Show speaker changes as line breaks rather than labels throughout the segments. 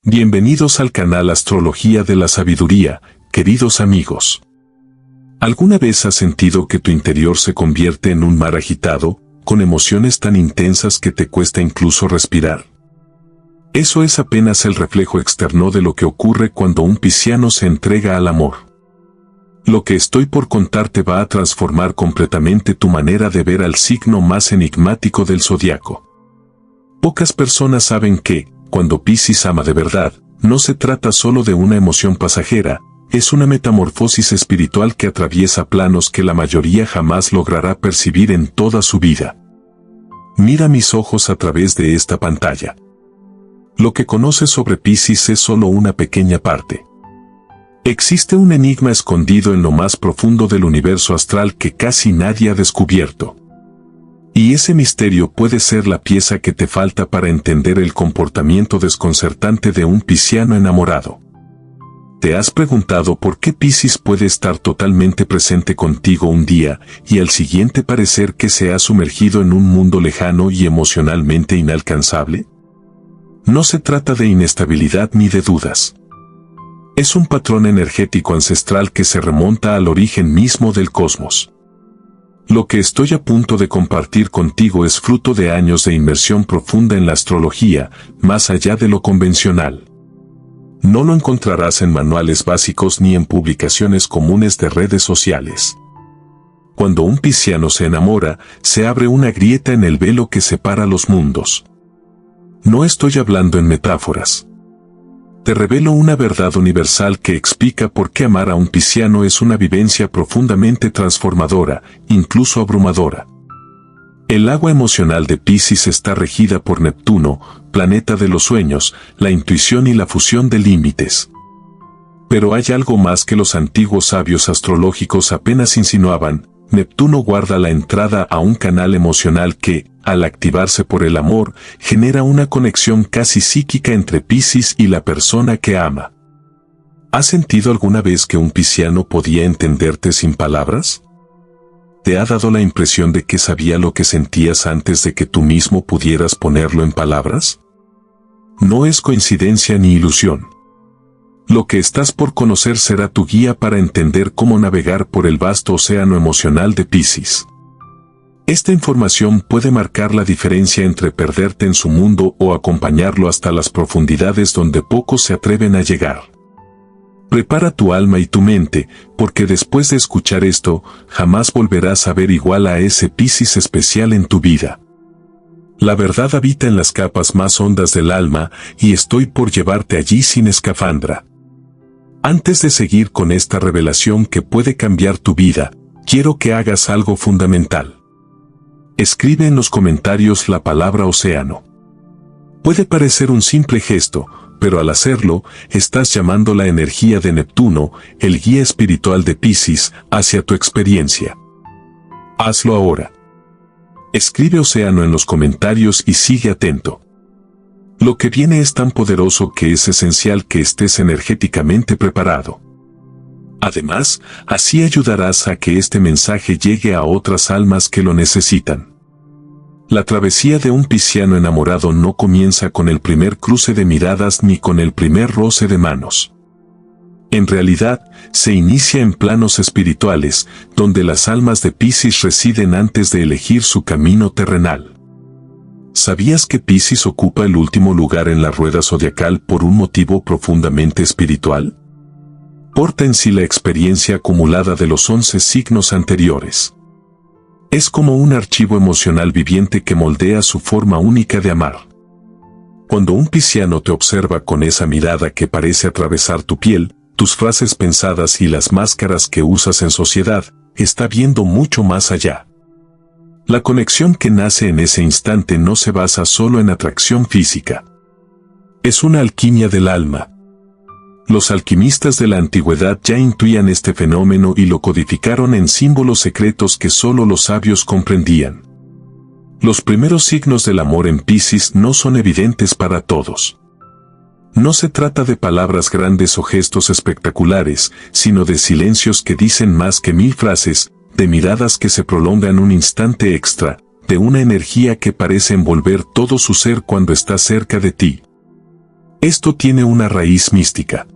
Bienvenidos al canal Astrología de la Sabiduría, queridos amigos. ¿Alguna vez has sentido que tu interior se convierte en un mar agitado, con emociones tan intensas que te cuesta incluso respirar? Eso es apenas el reflejo externo de lo que ocurre cuando un pisciano se entrega al amor. Lo que estoy por contarte va a transformar completamente tu manera de ver al signo más enigmático del zodiaco. Pocas personas saben que, cuando Piscis ama de verdad, no se trata solo de una emoción pasajera, es una metamorfosis espiritual que atraviesa planos que la mayoría jamás logrará percibir en toda su vida. Mira mis ojos a través de esta pantalla. Lo que conoces sobre Piscis es solo una pequeña parte. Existe un enigma escondido en lo más profundo del universo astral que casi nadie ha descubierto. Y ese misterio puede ser la pieza que te falta para entender el comportamiento desconcertante de un pisciano enamorado. ¿Te has preguntado por qué Piscis puede estar totalmente presente contigo un día y al siguiente parecer que se ha sumergido en un mundo lejano y emocionalmente inalcanzable? No se trata de inestabilidad ni de dudas. Es un patrón energético ancestral que se remonta al origen mismo del cosmos. Lo que estoy a punto de compartir contigo es fruto de años de inmersión profunda en la astrología, más allá de lo convencional. No lo encontrarás en manuales básicos ni en publicaciones comunes de redes sociales. Cuando un pisciano se enamora, se abre una grieta en el velo que separa los mundos. No estoy hablando en metáforas. Te revelo una verdad universal que explica por qué amar a un pisciano es una vivencia profundamente transformadora, incluso abrumadora. El agua emocional de Piscis está regida por Neptuno, planeta de los sueños, la intuición y la fusión de límites. Pero hay algo más que los antiguos sabios astrológicos apenas insinuaban. Neptuno guarda la entrada a un canal emocional que, al activarse por el amor, genera una conexión casi psíquica entre Piscis y la persona que ama. ¿Has sentido alguna vez que un pisciano podía entenderte sin palabras? ¿Te ha dado la impresión de que sabía lo que sentías antes de que tú mismo pudieras ponerlo en palabras? No es coincidencia ni ilusión. Lo que estás por conocer será tu guía para entender cómo navegar por el vasto océano emocional de Piscis. Esta información puede marcar la diferencia entre perderte en su mundo o acompañarlo hasta las profundidades donde pocos se atreven a llegar. Prepara tu alma y tu mente, porque después de escuchar esto, jamás volverás a ver igual a ese Piscis especial en tu vida. La verdad habita en las capas más hondas del alma, y estoy por llevarte allí sin escafandra. Antes de seguir con esta revelación que puede cambiar tu vida, quiero que hagas algo fundamental. Escribe en los comentarios la palabra océano. Puede parecer un simple gesto, pero al hacerlo, estás llamando la energía de Neptuno, el guía espiritual de Piscis, hacia tu experiencia. Hazlo ahora. Escribe océano en los comentarios y sigue atento. Lo que viene es tan poderoso que es esencial que estés energéticamente preparado. Además, así ayudarás a que este mensaje llegue a otras almas que lo necesitan. La travesía de un pisciano enamorado no comienza con el primer cruce de miradas ni con el primer roce de manos. En realidad, se inicia en planos espirituales, donde las almas de Piscis residen antes de elegir su camino terrenal. ¿Sabías que Piscis ocupa el último lugar en la rueda zodiacal por un motivo profundamente espiritual? Porta en sí la experiencia acumulada de los 11 signos anteriores. Es como un archivo emocional viviente que moldea su forma única de amar. Cuando un pisciano te observa con esa mirada que parece atravesar tu piel, tus frases pensadas y las máscaras que usas en sociedad, está viendo mucho más allá. La conexión que nace en ese instante no se basa solo en atracción física. Es una alquimia del alma. Los alquimistas de la antigüedad ya intuían este fenómeno y lo codificaron en símbolos secretos que solo los sabios comprendían. Los primeros signos del amor en Piscis no son evidentes para todos. No se trata de palabras grandes o gestos espectaculares, sino de silencios que dicen más que 1000 frases, de miradas que se prolongan un instante extra, de una energía que parece envolver todo su ser cuando está cerca de ti. Esto tiene una raíz mística.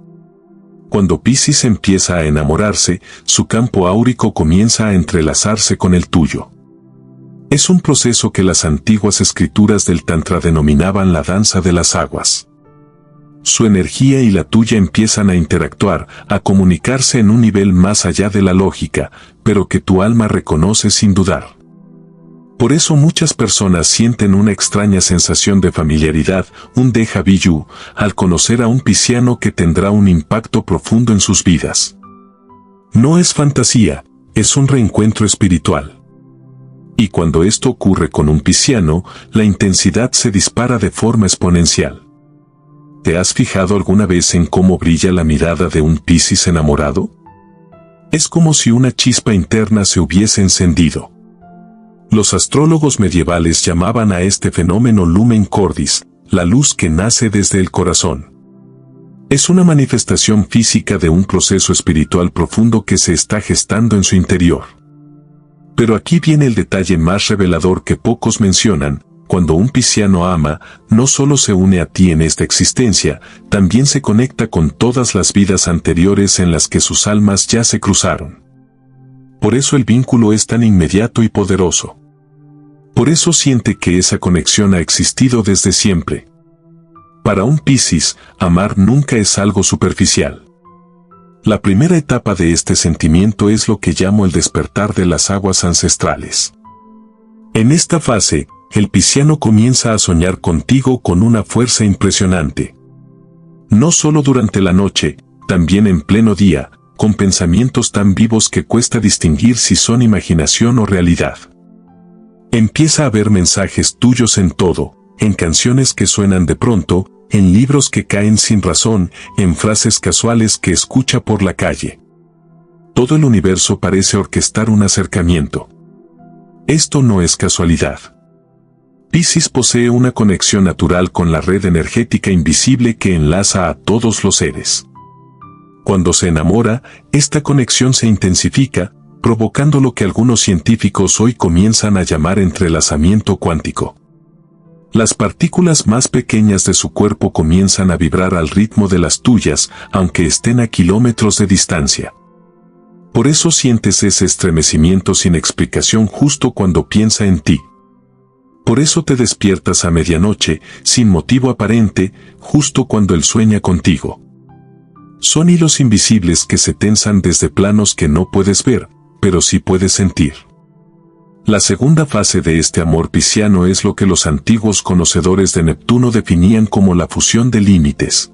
Cuando Piscis empieza a enamorarse, su campo áurico comienza a entrelazarse con el tuyo. Es un proceso que las antiguas escrituras del Tantra denominaban la danza de las aguas. Su energía y la tuya empiezan a interactuar, a comunicarse en un nivel más allá de la lógica, pero que tu alma reconoce sin dudar. Por eso muchas personas sienten una extraña sensación de familiaridad, un déjà vu, al conocer a un pisciano que tendrá un impacto profundo en sus vidas. No es fantasía, es un reencuentro espiritual. Y cuando esto ocurre con un pisciano, la intensidad se dispara de forma exponencial. ¿Te has fijado alguna vez en cómo brilla la mirada de un Piscis enamorado? Es como si una chispa interna se hubiese encendido. Los astrólogos medievales llamaban a este fenómeno lumen cordis, la luz que nace desde el corazón. Es una manifestación física de un proceso espiritual profundo que se está gestando en su interior. Pero aquí viene el detalle más revelador que pocos mencionan: cuando un pisciano ama, no solo se une a ti en esta existencia, también se conecta con todas las vidas anteriores en las que sus almas ya se cruzaron. Por eso el vínculo es tan inmediato y poderoso. Por eso siente que esa conexión ha existido desde siempre. Para un Piscis, amar nunca es algo superficial. La primera etapa de este sentimiento es lo que llamo el despertar de las aguas ancestrales. En esta fase, el pisciano comienza a soñar contigo con una fuerza impresionante. No solo durante la noche, también en pleno día, con pensamientos tan vivos que cuesta distinguir si son imaginación o realidad. Empieza a ver mensajes tuyos en todo, en canciones que suenan de pronto, en libros que caen sin razón, en frases casuales que escucha por la calle. Todo el universo parece orquestar un acercamiento. Esto no es casualidad. Piscis posee una conexión natural con la red energética invisible que enlaza a todos los seres. Cuando se enamora, esta conexión se intensifica, provocando lo que algunos científicos hoy comienzan a llamar entrelazamiento cuántico. Las partículas más pequeñas de su cuerpo comienzan a vibrar al ritmo de las tuyas, aunque estén a kilómetros de distancia. Por eso sientes ese estremecimiento sin explicación justo cuando piensa en ti. Por eso te despiertas a medianoche, sin motivo aparente, justo cuando él sueña contigo. Son hilos invisibles que se tensan desde planos que no puedes ver, pero sí puedes sentir. La segunda fase de este amor pisciano es lo que los antiguos conocedores de Neptuno definían como la fusión de límites.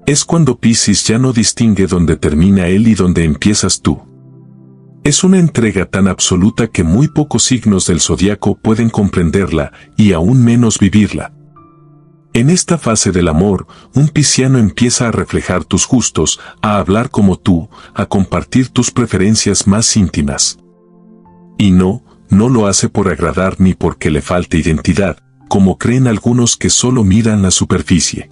Es cuando Piscis ya no distingue dónde termina él y dónde empiezas tú. Es una entrega tan absoluta que muy pocos signos del zodiaco pueden comprenderla, y aún menos vivirla. En esta fase del amor, un pisciano empieza a reflejar tus gustos, a hablar como tú, a compartir tus preferencias más íntimas. Y no lo hace por agradar ni porque le falte identidad, como creen algunos que solo miran la superficie.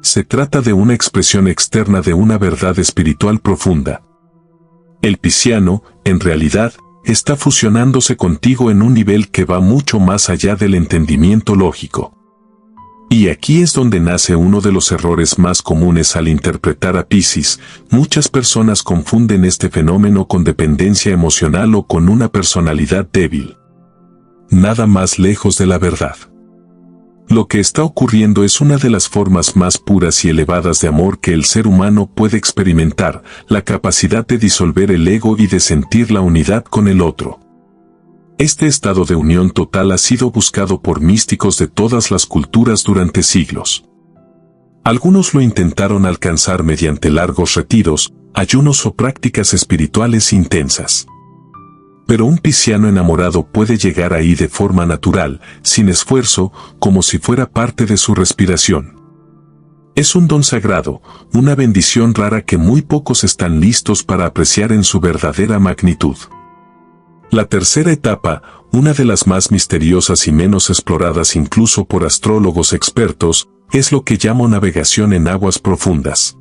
Se trata de una expresión externa de una verdad espiritual profunda. El pisciano, en realidad, está fusionándose contigo en un nivel que va mucho más allá del entendimiento lógico. Y aquí es donde nace uno de los errores más comunes al interpretar a Piscis. Muchas personas confunden este fenómeno con dependencia emocional o con una personalidad débil. Nada más lejos de la verdad. Lo que está ocurriendo es una de las formas más puras y elevadas de amor que el ser humano puede experimentar, la capacidad de disolver el ego y de sentir la unidad con el otro. Este estado de unión total ha sido buscado por místicos de todas las culturas durante siglos. Algunos lo intentaron alcanzar mediante largos retiros, ayunos o prácticas espirituales intensas. Pero un pisciano enamorado puede llegar ahí de forma natural, sin esfuerzo, como si fuera parte de su respiración. Es un don sagrado, una bendición rara que muy pocos están listos para apreciar en su verdadera magnitud. La tercera etapa, una de las más misteriosas y menos exploradas incluso por astrólogos expertos, es lo que llamo navegación en aguas profundas.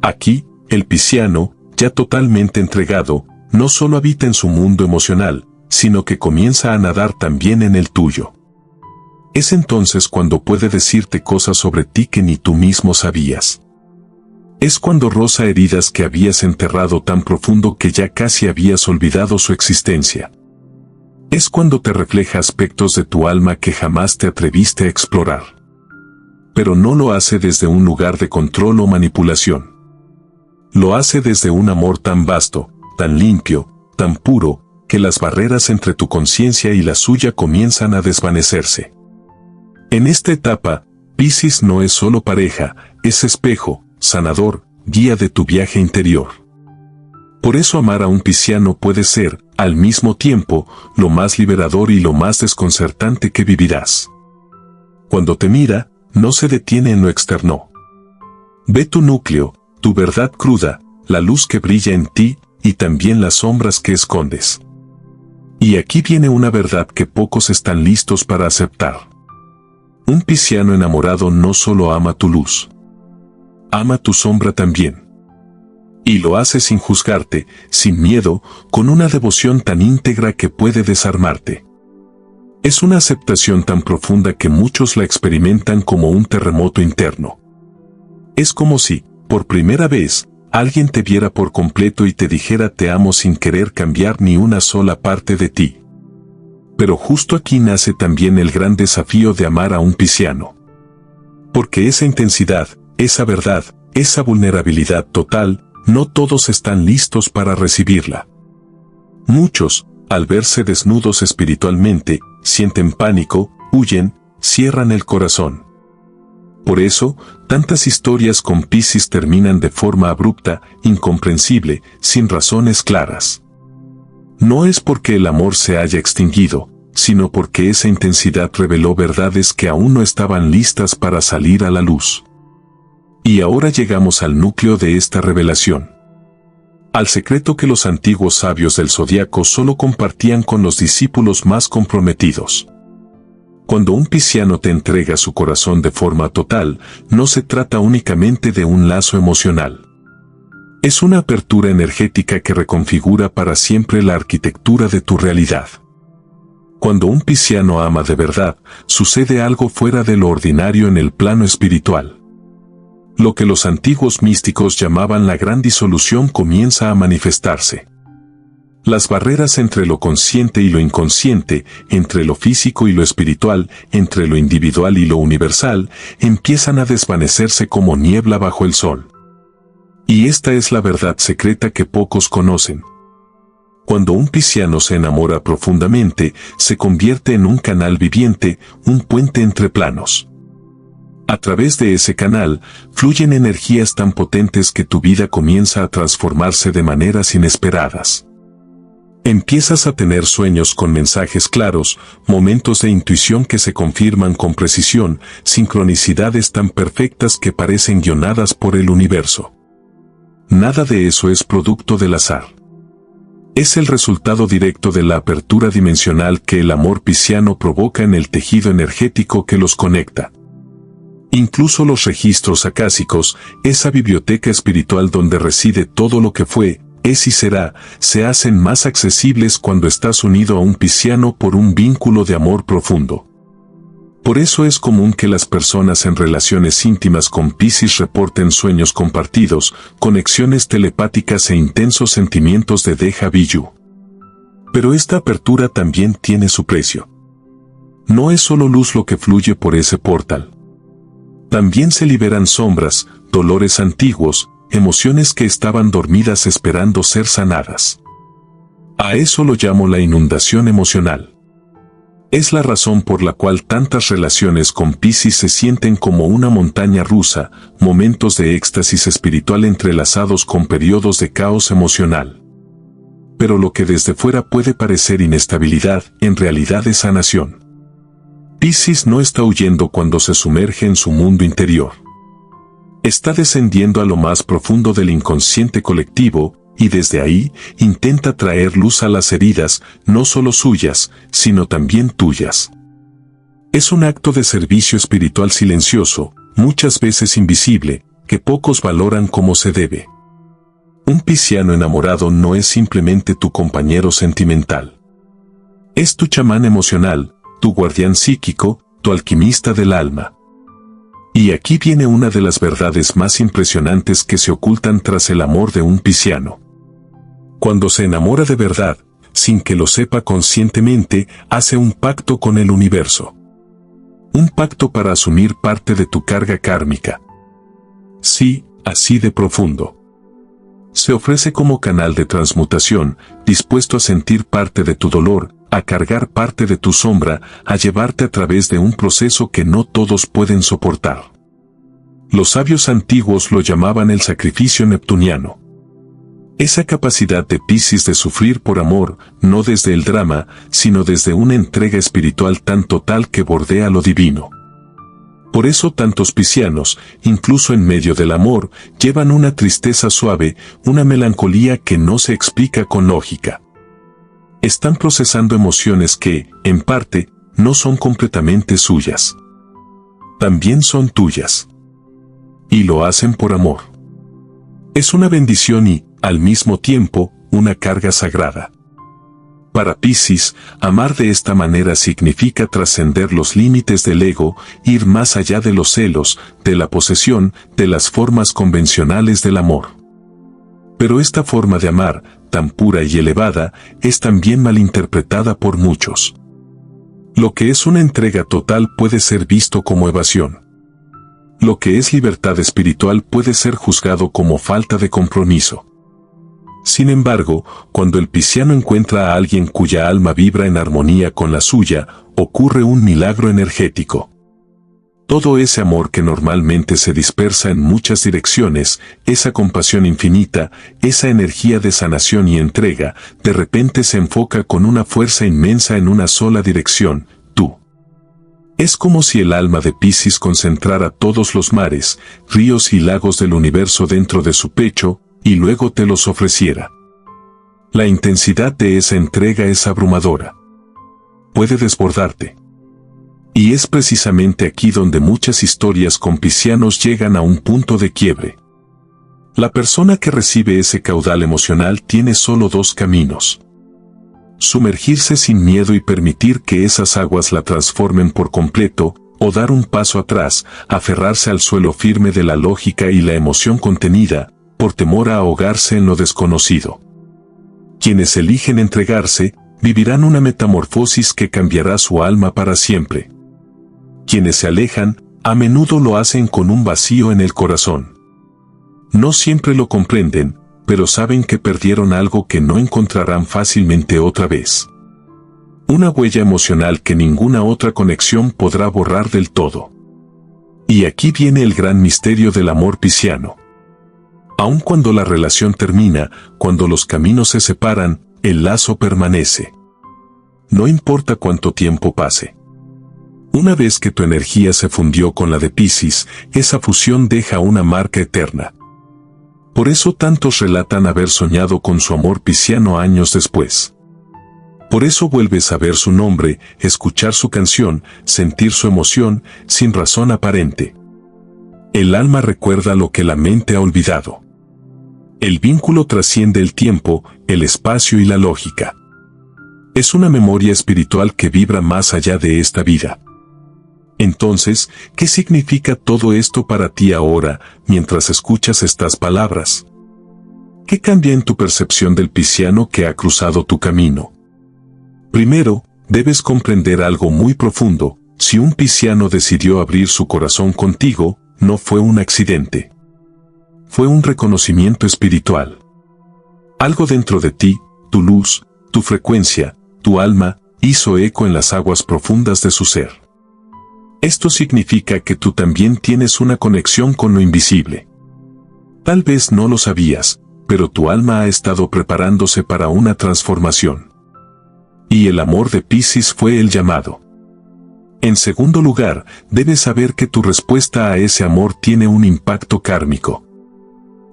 Aquí, el pisciano, ya totalmente entregado, no solo habita en su mundo emocional, sino que comienza a nadar también en el tuyo. Es entonces cuando puede decirte cosas sobre ti que ni tú mismo sabías. Es cuando roza heridas que habías enterrado tan profundo que ya casi habías olvidado su existencia. Es cuando te refleja aspectos de tu alma que jamás te atreviste a explorar. Pero no lo hace desde un lugar de control o manipulación. Lo hace desde un amor tan vasto, tan limpio, tan puro, que las barreras entre tu conciencia y la suya comienzan a desvanecerse. En esta etapa, Piscis no es solo pareja, es espejo, sanador, guía de tu viaje interior. Por eso amar a un pisciano puede ser, al mismo tiempo, lo más liberador y lo más desconcertante que vivirás. Cuando te mira, no se detiene en lo externo. Ve tu núcleo, tu verdad cruda, la luz que brilla en ti, y también las sombras que escondes. Y aquí viene una verdad que pocos están listos para aceptar. Un pisciano enamorado no solo ama tu luz. Ama tu sombra también. Y lo hace sin juzgarte, sin miedo, con una devoción tan íntegra que puede desarmarte. Es una aceptación tan profunda que muchos la experimentan como un terremoto interno. Es como si, por primera vez, alguien te viera por completo y te dijera te amo sin querer cambiar ni una sola parte de ti. Pero justo aquí nace también el gran desafío de amar a un pisciano. Porque esa intensidad, esa verdad, esa vulnerabilidad total, no todos están listos para recibirla. Muchos, al verse desnudos espiritualmente, sienten pánico, huyen, cierran el corazón. Por eso, tantas historias con Piscis terminan de forma abrupta, incomprensible, sin razones claras. No es porque el amor se haya extinguido, sino porque esa intensidad reveló verdades que aún no estaban listas para salir a la luz. Y ahora llegamos al núcleo de esta revelación. Al secreto que los antiguos sabios del zodiaco solo compartían con los discípulos más comprometidos. Cuando un pisciano te entrega su corazón de forma total, no se trata únicamente de un lazo emocional. Es una apertura energética que reconfigura para siempre la arquitectura de tu realidad. Cuando un pisciano ama de verdad, sucede algo fuera de lo ordinario en el plano espiritual. Lo que los antiguos místicos llamaban la gran disolución comienza a manifestarse. Las barreras entre lo consciente y lo inconsciente, entre lo físico y lo espiritual, entre lo individual y lo universal, empiezan a desvanecerse como niebla bajo el sol. Y esta es la verdad secreta que pocos conocen. Cuando un pisciano se enamora profundamente, se convierte en un canal viviente, un puente entre planos. A través de ese canal, fluyen energías tan potentes que tu vida comienza a transformarse de maneras inesperadas. Empiezas a tener sueños con mensajes claros, momentos de intuición que se confirman con precisión, sincronicidades tan perfectas que parecen guionadas por el universo. Nada de eso es producto del azar. Es el resultado directo de la apertura dimensional que el amor pisciano provoca en el tejido energético que los conecta. Incluso los registros acásicos, esa biblioteca espiritual donde reside todo lo que fue, es y será, se hacen más accesibles cuando estás unido a un pisciano por un vínculo de amor profundo. Por eso es común que las personas en relaciones íntimas con Piscis reporten sueños compartidos, conexiones telepáticas e intensos sentimientos de déjà vu. Pero esta apertura también tiene su precio. No es solo luz lo que fluye por ese portal. También se liberan sombras, dolores antiguos, emociones que estaban dormidas esperando ser sanadas. A eso lo llamo la inundación emocional. Es la razón por la cual tantas relaciones con Piscis se sienten como una montaña rusa, momentos de éxtasis espiritual entrelazados con periodos de caos emocional. Pero lo que desde fuera puede parecer inestabilidad, en realidad es sanación. Piscis no está huyendo cuando se sumerge en su mundo interior. Está descendiendo a lo más profundo del inconsciente colectivo, y desde ahí, intenta traer luz a las heridas, no solo suyas, sino también tuyas. Es un acto de servicio espiritual silencioso, muchas veces invisible, que pocos valoran como se debe. Un pisciano enamorado no es simplemente tu compañero sentimental. Es tu chamán emocional, tu guardián psíquico, tu alquimista del alma. Y aquí viene una de las verdades más impresionantes que se ocultan tras el amor de un pisciano. Cuando se enamora de verdad, sin que lo sepa conscientemente, hace un pacto con el universo. Un pacto para asumir parte de tu carga kármica. Sí, así de profundo. Se ofrece como canal de transmutación, dispuesto a sentir parte de tu dolor, a cargar parte de tu sombra, a llevarte a través de un proceso que no todos pueden soportar. Los sabios antiguos lo llamaban el sacrificio neptuniano. Esa capacidad de Piscis de sufrir por amor, no desde el drama, sino desde una entrega espiritual tan total que bordea lo divino. Por eso tantos piscianos, incluso en medio del amor, llevan una tristeza suave, una melancolía que no se explica con lógica. Están procesando emociones que, en parte, no son completamente suyas. También son tuyas. Y lo hacen por amor. Es una bendición y, al mismo tiempo, una carga sagrada. Para Piscis, amar de esta manera significa trascender los límites del ego, ir más allá de los celos, de la posesión, de las formas convencionales del amor. Pero esta forma de amar, tan pura y elevada, es también malinterpretada por muchos. Lo que es una entrega total puede ser visto como evasión. Lo que es libertad espiritual puede ser juzgado como falta de compromiso. Sin embargo, cuando el pisciano encuentra a alguien cuya alma vibra en armonía con la suya, ocurre un milagro energético. Todo ese amor que normalmente se dispersa en muchas direcciones, esa compasión infinita, esa energía de sanación y entrega, de repente se enfoca con una fuerza inmensa en una sola dirección, tú. Es como si el alma de Piscis concentrara todos los mares, ríos y lagos del universo dentro de su pecho, y luego te los ofreciera. La intensidad de esa entrega es abrumadora. Puede desbordarte. Y es precisamente aquí donde muchas historias con piscianos llegan a un punto de quiebre. La persona que recibe ese caudal emocional tiene solo dos caminos. Sumergirse sin miedo y permitir que esas aguas la transformen por completo, o dar un paso atrás, aferrarse al suelo firme de la lógica y la emoción contenida, por temor a ahogarse en lo desconocido. Quienes eligen entregarse, vivirán una metamorfosis que cambiará su alma para siempre. Quienes se alejan, a menudo lo hacen con un vacío en el corazón. No siempre lo comprenden, pero saben que perdieron algo que no encontrarán fácilmente otra vez. Una huella emocional que ninguna otra conexión podrá borrar del todo. Y aquí viene el gran misterio del amor pisciano. Aun cuando la relación termina, cuando los caminos se separan, el lazo permanece. No importa cuánto tiempo pase. Una vez que tu energía se fundió con la de Piscis, esa fusión deja una marca eterna. Por eso tantos relatan haber soñado con su amor pisciano años después. Por eso vuelves a ver su nombre, escuchar su canción, sentir su emoción, sin razón aparente. El alma recuerda lo que la mente ha olvidado. El vínculo trasciende el tiempo, el espacio y la lógica. Es una memoria espiritual que vibra más allá de esta vida. Entonces, ¿qué significa todo esto para ti ahora, mientras escuchas estas palabras? ¿Qué cambia en tu percepción del pisciano que ha cruzado tu camino? Primero, debes comprender algo muy profundo: si un pisciano decidió abrir su corazón contigo, no fue un accidente. Fue un reconocimiento espiritual. Algo dentro de ti, tu luz, tu frecuencia, tu alma, hizo eco en las aguas profundas de su ser. Esto significa que tú también tienes una conexión con lo invisible. Tal vez no lo sabías, pero tu alma ha estado preparándose para una transformación. Y el amor de Piscis fue el llamado. En segundo lugar, debes saber que tu respuesta a ese amor tiene un impacto kármico.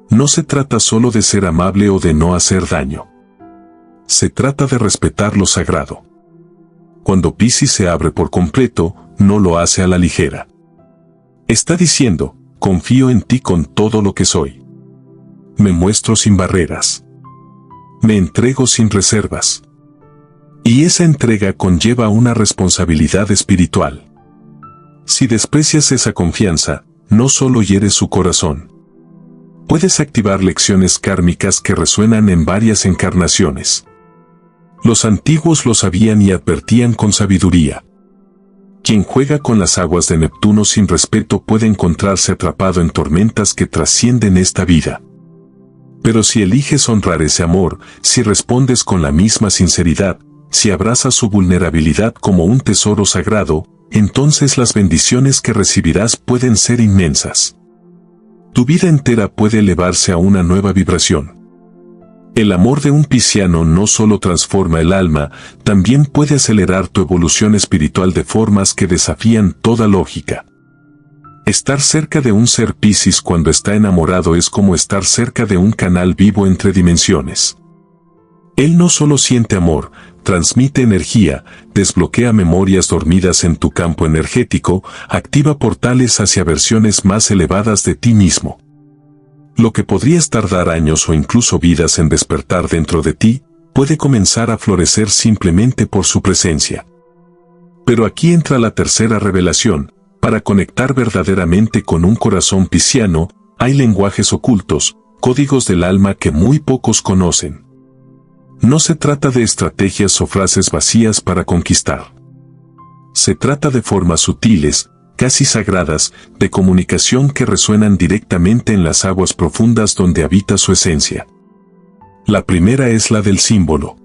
No se trata solo de ser amable o de no hacer daño. Se trata de respetar lo sagrado. Cuando Piscis se abre por completo, no lo hace a la ligera. Está diciendo: confío en ti con todo lo que soy. Me muestro sin barreras. Me entrego sin reservas. Y esa entrega conlleva una responsabilidad espiritual. Si desprecias esa confianza, no solo hieres su corazón. Puedes activar lecciones kármicas que resuenan en varias encarnaciones. Los antiguos lo sabían y advertían con sabiduría. Quien juega con las aguas de Neptuno sin respeto puede encontrarse atrapado en tormentas que trascienden esta vida. Pero si eliges honrar ese amor, si respondes con la misma sinceridad, si abrazas su vulnerabilidad como un tesoro sagrado, entonces las bendiciones que recibirás pueden ser inmensas. Tu vida entera puede elevarse a una nueva vibración. El amor de un pisciano no solo transforma el alma, también puede acelerar tu evolución espiritual de formas que desafían toda lógica. Estar cerca de un ser Piscis cuando está enamorado es como estar cerca de un canal vivo entre dimensiones. Él no solo siente amor, transmite energía, desbloquea memorias dormidas en tu campo energético, activa portales hacia versiones más elevadas de ti mismo. Lo que podrías tardar años o incluso vidas en despertar dentro de ti, puede comenzar a florecer simplemente por su presencia. Pero aquí entra la tercera revelación: para conectar verdaderamente con un corazón pisciano, hay lenguajes ocultos, códigos del alma que muy pocos conocen. No se trata de estrategias o frases vacías para conquistar. Se trata de formas sutiles, casi sagradas, de comunicación que resuenan directamente en las aguas profundas donde habita su esencia. La primera es la del símbolo.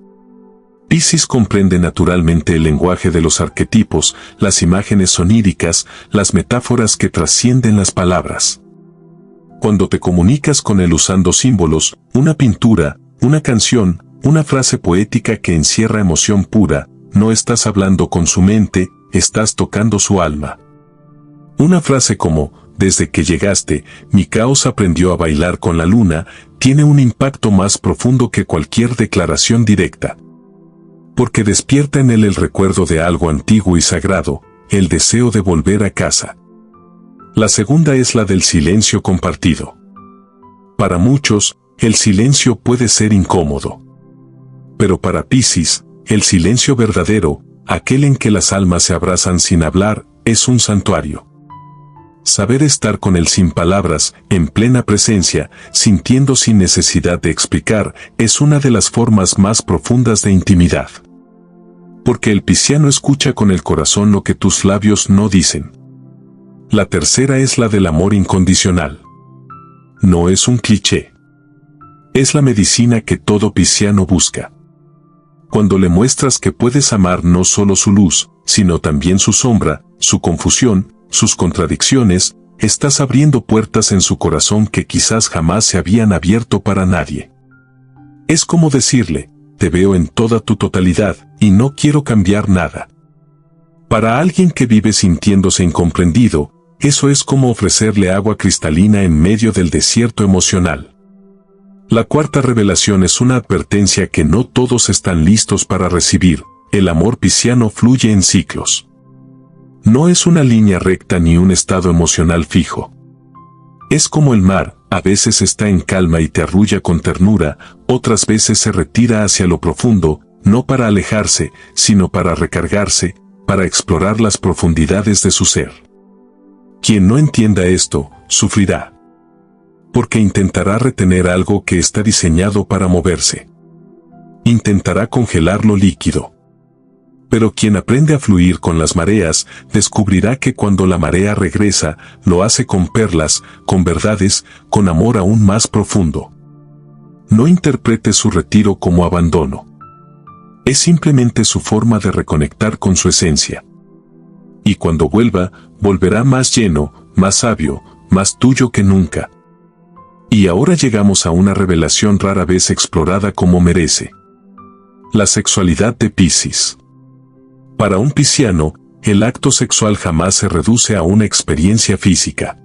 Piscis comprende naturalmente el lenguaje de los arquetipos, las imágenes oníricas, las metáforas que trascienden las palabras. Cuando te comunicas con él usando símbolos, una pintura, una canción, una frase poética que encierra emoción pura, no estás hablando con su mente, estás tocando su alma. Una frase como, desde que llegaste, mi caos aprendió a bailar con la luna, tiene un impacto más profundo que cualquier declaración directa. Porque despierta en él el recuerdo de algo antiguo y sagrado, el deseo de volver a casa. La segunda es la del silencio compartido. Para muchos, el silencio puede ser incómodo. Pero para Piscis, el silencio verdadero, aquel en que las almas se abrazan sin hablar, es un santuario. Saber estar con él sin palabras, en plena presencia, sintiendo sin necesidad de explicar, es una de las formas más profundas de intimidad. Porque el pisciano escucha con el corazón lo que tus labios no dicen. La tercera es la del amor incondicional. No es un cliché. Es la medicina que todo pisciano busca. Cuando le muestras que puedes amar no solo su luz, sino también su sombra, su confusión, sus contradicciones, estás abriendo puertas en su corazón que quizás jamás se habían abierto para nadie. Es como decirle, te veo en toda tu totalidad, y no quiero cambiar nada. Para alguien que vive sintiéndose incomprendido, eso es como ofrecerle agua cristalina en medio del desierto emocional. La cuarta revelación es una advertencia que no todos están listos para recibir: el amor pisciano fluye en ciclos. No es una línea recta ni un estado emocional fijo. Es como el mar, a veces está en calma y te arrulla con ternura, otras veces se retira hacia lo profundo, no para alejarse, sino para recargarse, para explorar las profundidades de su ser. Quien no entienda esto, sufrirá. Porque intentará retener algo que está diseñado para moverse. Intentará congelar lo líquido. Pero quien aprende a fluir con las mareas, descubrirá que cuando la marea regresa, lo hace con perlas, con verdades, con amor aún más profundo. No interprete su retiro como abandono. Es simplemente su forma de reconectar con su esencia. Y cuando vuelva, volverá más lleno, más sabio, más tuyo que nunca. Y ahora llegamos a una revelación rara vez explorada como merece. La sexualidad de Piscis. Para un pisciano, el acto sexual jamás se reduce a una experiencia física.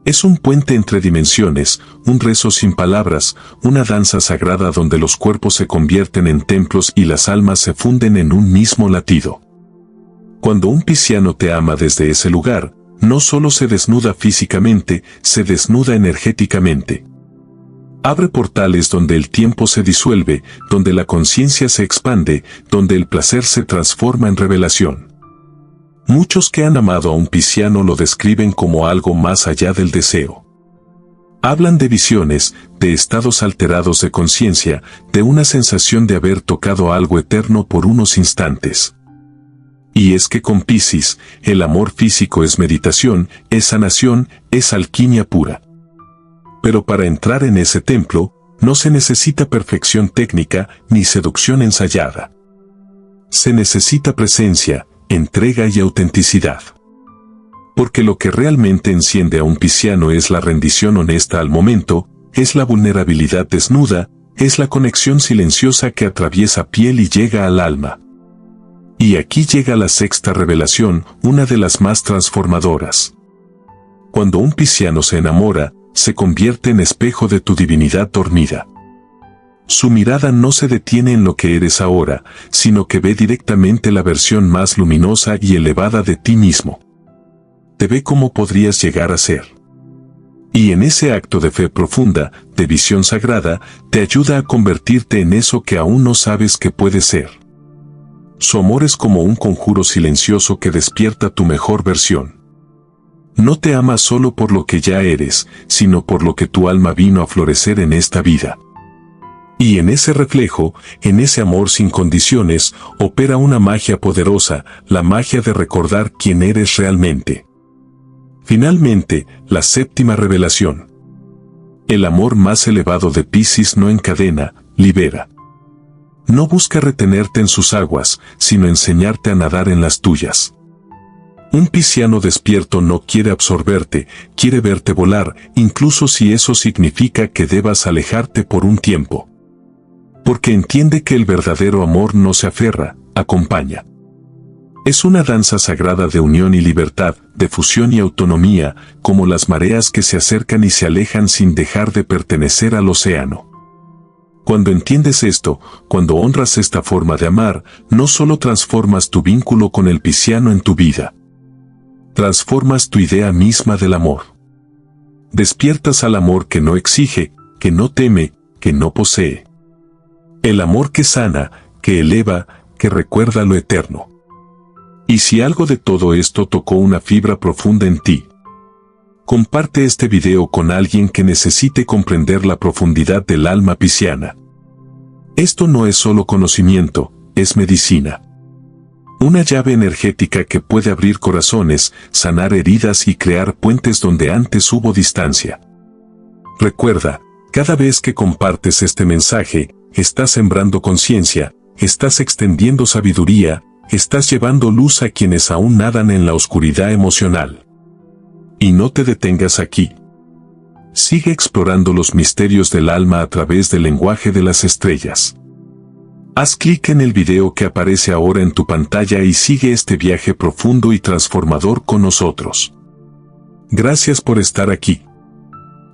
Es un puente entre dimensiones, un rezo sin palabras, una danza sagrada donde los cuerpos se convierten en templos y las almas se funden en un mismo latido. Cuando un pisciano te ama desde ese lugar, no solo se desnuda físicamente, se desnuda energéticamente. Abre portales donde el tiempo se disuelve, donde la conciencia se expande, donde el placer se transforma en revelación. Muchos que han amado a un pisciano lo describen como algo más allá del deseo. Hablan de visiones, de estados alterados de conciencia, de una sensación de haber tocado algo eterno por unos instantes. Y es que con Piscis, el amor físico es meditación, es sanación, es alquimia pura. Pero para entrar en ese templo, no se necesita perfección técnica ni seducción ensayada. Se necesita presencia, entrega y autenticidad. Porque lo que realmente enciende a un pisciano es la rendición honesta al momento, es la vulnerabilidad desnuda, es la conexión silenciosa que atraviesa piel y llega al alma. Y aquí llega la sexta revelación, una de las más transformadoras. Cuando un pisciano se enamora, se convierte en espejo de tu divinidad dormida. Su mirada no se detiene en lo que eres ahora, sino que ve directamente la versión más luminosa y elevada de ti mismo. Te ve como podrías llegar a ser. Y en ese acto de fe profunda, de visión sagrada, te ayuda a convertirte en eso que aún no sabes que puedes ser. Su amor es como un conjuro silencioso que despierta tu mejor versión. No te ama solo por lo que ya eres, sino por lo que tu alma vino a florecer en esta vida. Y en ese reflejo, en ese amor sin condiciones, opera una magia poderosa, la magia de recordar quién eres realmente. Finalmente, la séptima revelación. El amor más elevado de Piscis no encadena, libera. No busca retenerte en sus aguas, sino enseñarte a nadar en las tuyas. Un pisciano despierto no quiere absorberte, quiere verte volar, incluso si eso significa que debas alejarte por un tiempo. Porque entiende que el verdadero amor no se aferra, acompaña. Es una danza sagrada de unión y libertad, de fusión y autonomía, como las mareas que se acercan y se alejan sin dejar de pertenecer al océano. Cuando entiendes esto, cuando honras esta forma de amar, no solo transformas tu vínculo con el pisciano en tu vida. Transformas tu idea misma del amor. Despiertas al amor que no exige, que no teme, que no posee. El amor que sana, que eleva, que recuerda lo eterno. Y si algo de todo esto tocó una fibra profunda en ti, comparte este video con alguien que necesite comprender la profundidad del alma pisciana. Esto no es solo conocimiento, es medicina. Una llave energética que puede abrir corazones, sanar heridas y crear puentes donde antes hubo distancia. Recuerda, cada vez que compartes este mensaje, estás sembrando conciencia, estás extendiendo sabiduría, estás llevando luz a quienes aún nadan en la oscuridad emocional. Y no te detengas aquí. Sigue explorando los misterios del alma a través del lenguaje de las estrellas. Haz clic en el video que aparece ahora en tu pantalla y sigue este viaje profundo y transformador con nosotros. Gracias por estar aquí.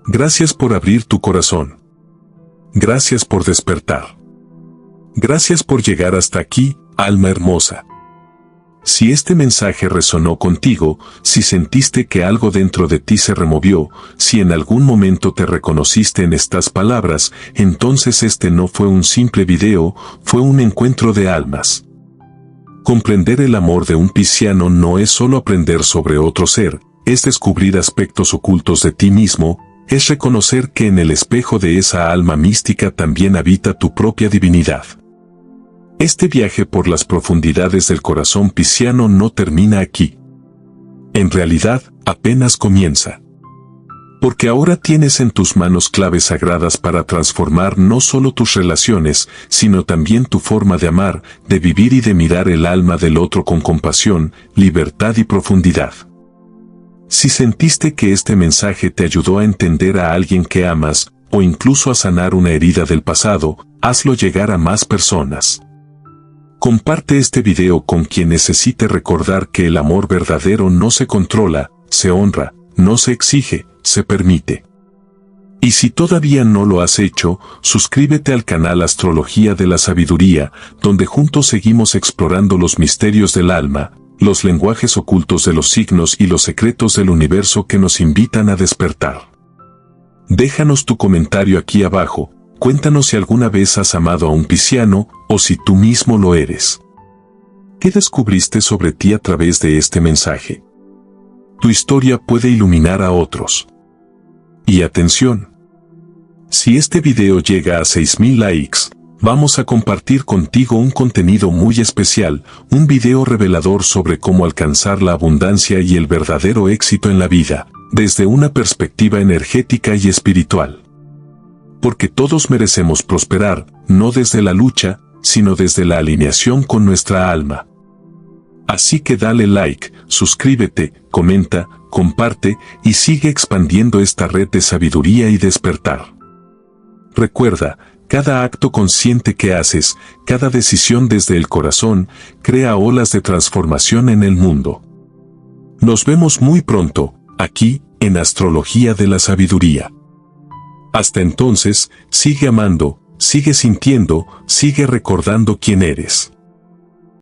Gracias por abrir tu corazón. Gracias por despertar. Gracias por llegar hasta aquí, alma hermosa. Si este mensaje resonó contigo, si sentiste que algo dentro de ti se removió, si en algún momento te reconociste en estas palabras, entonces este no fue un simple video, fue un encuentro de almas. Comprender el amor de un pisciano no es solo aprender sobre otro ser, es descubrir aspectos ocultos de ti mismo, es reconocer que en el espejo de esa alma mística también habita tu propia divinidad. Este viaje por las profundidades del corazón pisciano no termina aquí. En realidad, apenas comienza. Porque ahora tienes en tus manos claves sagradas para transformar no solo tus relaciones, sino también tu forma de amar, de vivir y de mirar el alma del otro con compasión, libertad y profundidad. Si sentiste que este mensaje te ayudó a entender a alguien que amas, o incluso a sanar una herida del pasado, hazlo llegar a más personas. Comparte este video con quien necesite recordar que el amor verdadero no se controla, se honra, no se exige, se permite. Y si todavía no lo has hecho, suscríbete al canal Astrología de la Sabiduría, donde juntos seguimos explorando los misterios del alma, los lenguajes ocultos de los signos y los secretos del universo que nos invitan a despertar. Déjanos tu comentario aquí abajo. Cuéntanos si alguna vez has amado a un pisciano, o si tú mismo lo eres. ¿Qué descubriste sobre ti a través de este mensaje? Tu historia puede iluminar a otros. Y atención. Si este video llega a 6000 likes, vamos a compartir contigo un contenido muy especial, un video revelador sobre cómo alcanzar la abundancia y el verdadero éxito en la vida, desde una perspectiva energética y espiritual. Porque todos merecemos prosperar, no desde la lucha, sino desde la alineación con nuestra alma. Así que dale like, suscríbete, comenta, comparte y sigue expandiendo esta red de sabiduría y despertar. Recuerda, cada acto consciente que haces, cada decisión desde el corazón, crea olas de transformación en el mundo. Nos vemos muy pronto, aquí, en Astrología de la Sabiduría. Hasta entonces, sigue amando, sigue sintiendo, sigue recordando quién eres.